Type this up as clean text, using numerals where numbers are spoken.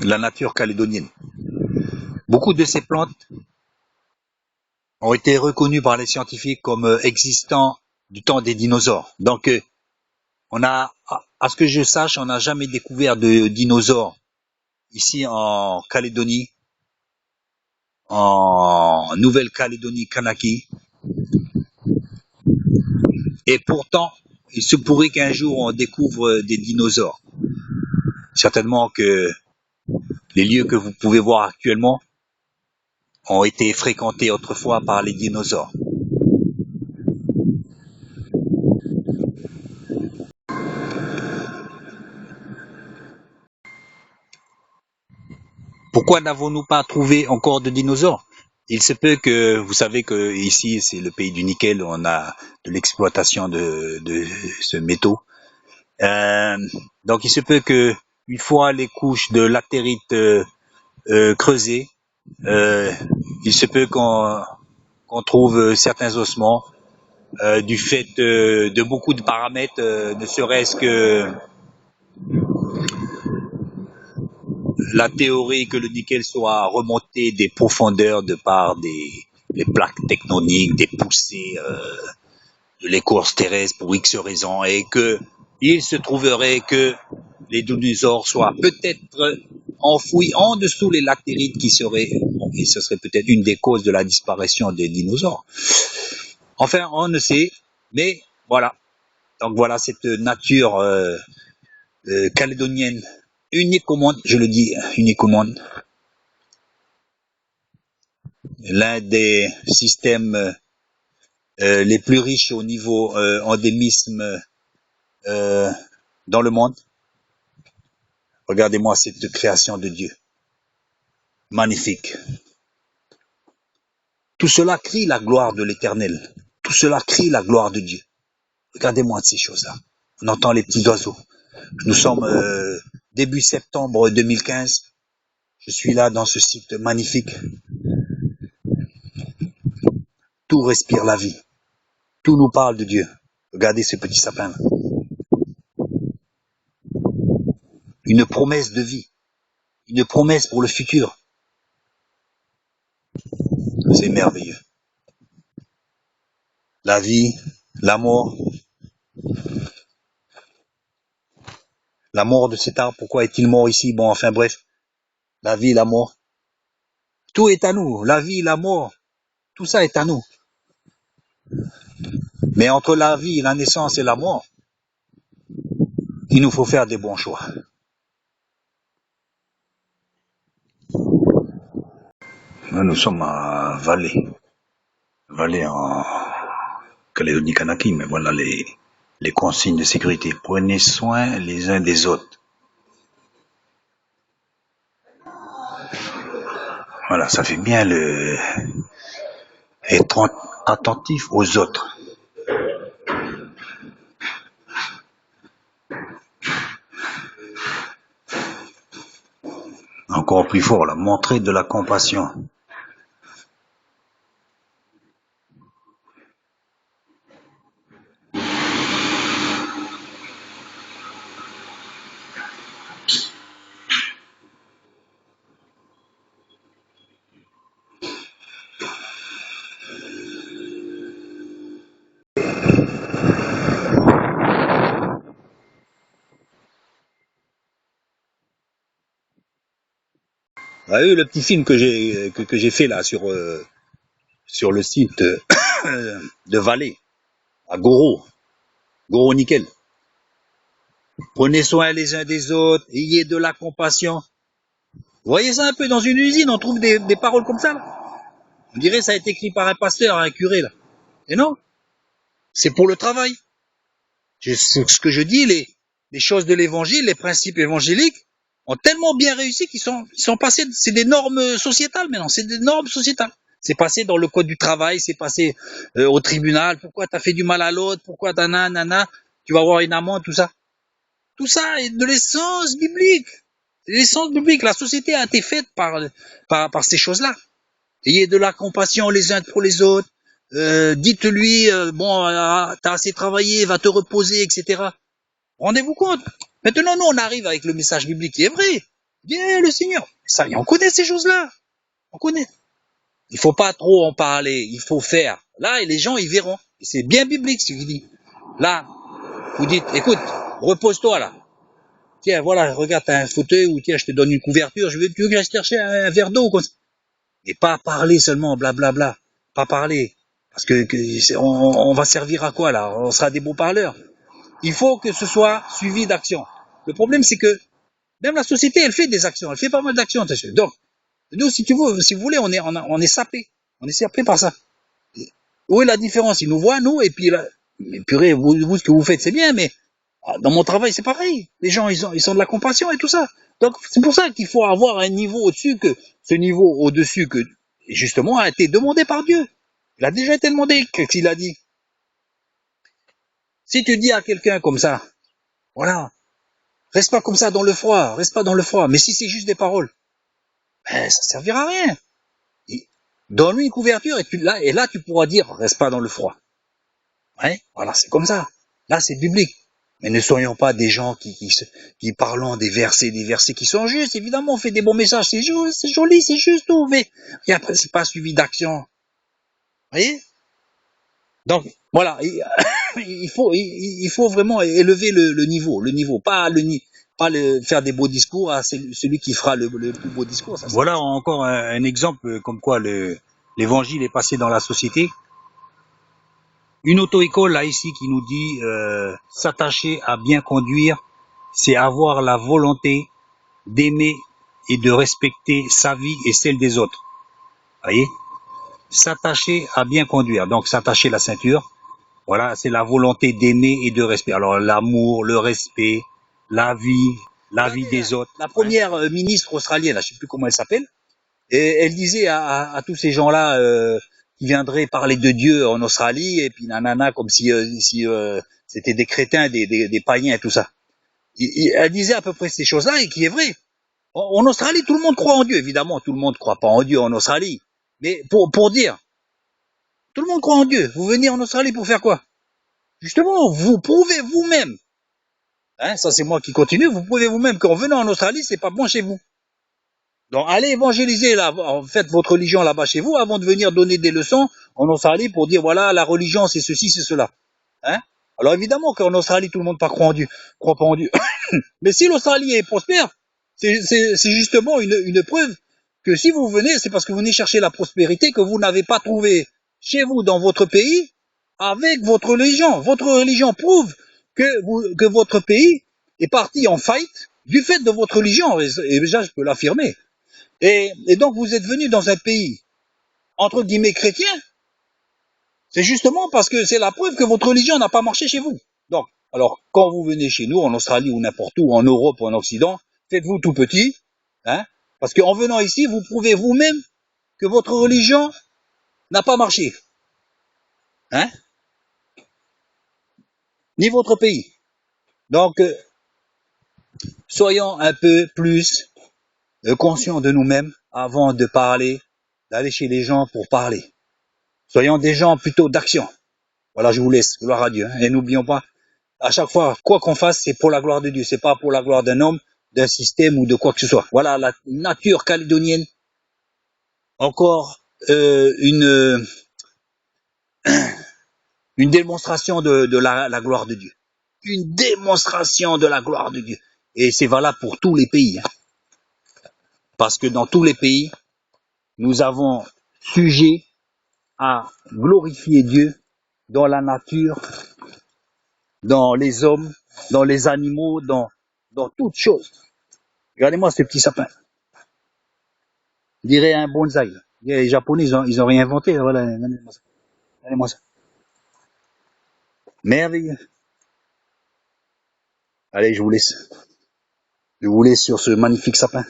la nature calédonienne. Beaucoup de ces plantes ont été reconnues par les scientifiques comme existant du temps des dinosaures. Donc, on a, à ce que je sache, on n'a jamais découvert de dinosaures ici en Calédonie, en Nouvelle-Calédonie, Kanaki. Et pourtant, il se pourrait qu'un jour on découvre des dinosaures. Certainement que les lieux que vous pouvez voir actuellement ont été fréquentés autrefois par les dinosaures. Pourquoi n'avons-nous pas trouvé encore de dinosaures? Il se peut que, vous savez que ici c'est le pays du nickel, on a de l'exploitation de ce métaux. Donc il se peut que une fois les couches de latérite creusées, il se peut qu'on trouve certains ossements du fait de beaucoup de paramètres, ne serait-ce que la théorie que le nickel soit remonté des profondeurs de par des plaques tectoniques, des poussées de l'écorce terrestre pour X raisons, et que il se trouverait que les dinosaures soient peut-être enfouis en dessous les latérites qui seraient, et ce serait peut-être une des causes de la disparition des dinosaures. Enfin, on ne sait, mais voilà. Donc voilà cette nature calédonienne, unique au monde, je le dis, unique au monde. L'un des systèmes les plus riches au niveau endémisme dans le monde. Regardez-moi cette création de Dieu. Magnifique. Tout cela crie la gloire de l'Éternel. Tout cela crie la gloire de Dieu. Regardez-moi ces choses-là. On entend les petits oiseaux. Nous sommes début septembre 2015. Je suis là dans ce site magnifique. Tout respire la vie. Tout nous parle de Dieu. Regardez ce petit sapin. Une promesse de vie. Une promesse pour le futur. C'est merveilleux. La vie, la mort. La mort de cet arbre, pourquoi est-il mort ici? Bon, enfin bref. La vie, la mort. Tout est à nous. La vie, la mort. Tout ça est à nous. Mais entre la vie, la naissance et la mort, il nous faut faire des bons choix. Nous sommes à Valais. Valais en Calédonie-Kanaki, mais voilà les consignes de sécurité. Prenez soin les uns des autres. Voilà, ça fait bien être attentif aux autres. Encore plus fort, là, montrer de la compassion. Vous avez vu le petit film que j'ai fait là sur le site de Valais, à Goro Nickel. Prenez soin les uns des autres, ayez de la compassion. Vous voyez ça un peu dans une usine, on trouve des paroles comme ça là. On dirait que ça a été écrit par un pasteur, un curé là. Et non, c'est pour le travail. Ce que je dis, les choses de l'évangile, les principes évangéliques ont tellement bien réussi qu'ils sont passés, c'est des normes sociétales maintenant, c'est des normes sociétales. C'est passé dans le code du travail, c'est passé au tribunal, pourquoi t'as fait du mal à l'autre, pourquoi t'as nanana, tu vas avoir une amende, tout ça. Tout ça est de l'essence biblique. L'essence biblique, la société a été faite par ces choses-là. Ayez de la compassion les uns pour les autres, dites-lui, t'as assez travaillé, va te reposer, etc. Rendez-vous compte. Maintenant, nous, on arrive avec le message biblique qui est vrai. Viens le Seigneur. Ça, on connaît ces choses-là. On connaît. Il faut pas trop en parler, il faut faire. Là, les gens, ils verront. C'est bien biblique ce qu'il dit. Là, vous dites, écoute, repose-toi là. Tiens, voilà, regarde, t'as un fauteuil, ou tiens, je te donne une couverture, tu veux que j'aille chercher un verre d'eau, comme ça. Et pas parler seulement, blablabla. Pas parler. Parce que on va servir à quoi là? On sera des beaux parleurs. Il faut que ce soit suivi d'actions. Le problème, c'est que même la société, elle fait des actions, elle fait pas mal d'actions. Donc, nous, si vous voulez, on est sapé. On est sapé par ça. Où est la différence? Ils nous voient, nous, et puis là, mais purée, vous, ce que vous faites, c'est bien, mais dans mon travail, c'est pareil. Les gens, ils sont de la compassion et tout ça. Donc, c'est pour ça qu'il faut avoir un niveau au-dessus que, ce niveau au-dessus que, justement, a été demandé par Dieu. Il a déjà été demandé, qu'est-ce qu'il a dit? Si tu dis à quelqu'un comme ça, voilà, reste pas comme ça dans le froid, reste pas dans le froid. Mais si c'est juste des paroles, ben, ça servira à rien. Donne-lui une couverture et là, tu pourras dire, reste pas dans le froid. Ouais, voilà, c'est comme ça. Là, c'est biblique. Mais ne soyons pas des gens qui parlons des versets qui sont justes. Évidemment, on fait des bons messages, c'est joli, c'est juste tout, mais et après, c'est pas suivi d'action. Vous voyez? Donc, voilà, il faut vraiment élever le niveau, pas faire des beaux discours à celui qui fera le plus beau discours. Ça, voilà encore un exemple comme quoi l'évangile est passé dans la société. Une auto-école là ici qui nous dit s'attacher à bien conduire, c'est avoir la volonté d'aimer et de respecter sa vie et celle des autres. Vous voyez? S'attacher à bien conduire, donc s'attacher la ceinture. Voilà, c'est la volonté d'aimer et de respecter. Alors l'amour, le respect, la vie des autres. La première ministre australienne, là, je sais plus comment elle s'appelle, et elle disait à tous ces gens-là qui viendraient parler de Dieu en Australie, et puis nanana, comme si c'était des crétins, des païens et tout ça. Elle disait à peu près ces choses-là, et qui est vrai. En Australie, tout le monde croit en Dieu. Évidemment, tout le monde ne croit pas en Dieu en Australie. Mais pour dire, tout le monde croit en Dieu. Vous venez en Australie pour faire quoi? Justement, vous prouvez vous-même. Hein, ça c'est moi qui continue. Vous prouvez vous-même qu'en venant en Australie, c'est pas bon chez vous. Donc allez évangéliser là, faites votre religion là-bas chez vous avant de venir donner des leçons en Australie pour dire voilà la religion c'est ceci, c'est cela. Hein? Alors évidemment qu'en Australie tout le monde croit pas en Dieu. Mais si l'Australie est prospère, c'est justement une preuve que si vous venez, c'est parce que vous venez chercher la prospérité que vous n'avez pas trouvée chez vous dans votre pays avec votre religion. Votre religion prouve que votre pays est parti en faillite du fait de votre religion. Et déjà je peux l'affirmer. Et donc vous êtes venu dans un pays, entre guillemets, chrétien, c'est justement parce que c'est la preuve que votre religion n'a pas marché chez vous. Donc, alors, quand vous venez chez nous, en Australie ou n'importe où, en Europe ou en Occident, faites-vous tout petit, hein, parce qu'en venant ici, vous prouvez vous-même que votre religion n'a pas marché, hein, ni votre pays. Donc, soyons un peu plus conscients de nous-mêmes avant de parler, d'aller chez les gens pour parler. Soyons des gens plutôt d'action. Voilà, je vous laisse. Gloire à Dieu. Et n'oublions pas, à chaque fois, quoi qu'on fasse, c'est pour la gloire de Dieu. C'est pas pour la gloire d'un homme, d'un système ou de quoi que ce soit. Voilà, la nature calédonienne. Encore une démonstration de la gloire de Dieu. Une démonstration de la gloire de Dieu. Et c'est valable pour tous les pays. Hein. Parce que dans tous les pays, nous avons sujet à glorifier Dieu dans la nature, dans les hommes, dans les animaux, dans toutes choses. Regardez-moi ce petit sapin. Je dirais un bonsaï. Les Japonais, ils ont rien inventé. Voilà, regardez-moi ça. Regardez-moi ça. Merveilleux. Allez, je vous laisse. Je vous laisse sur ce magnifique sapin.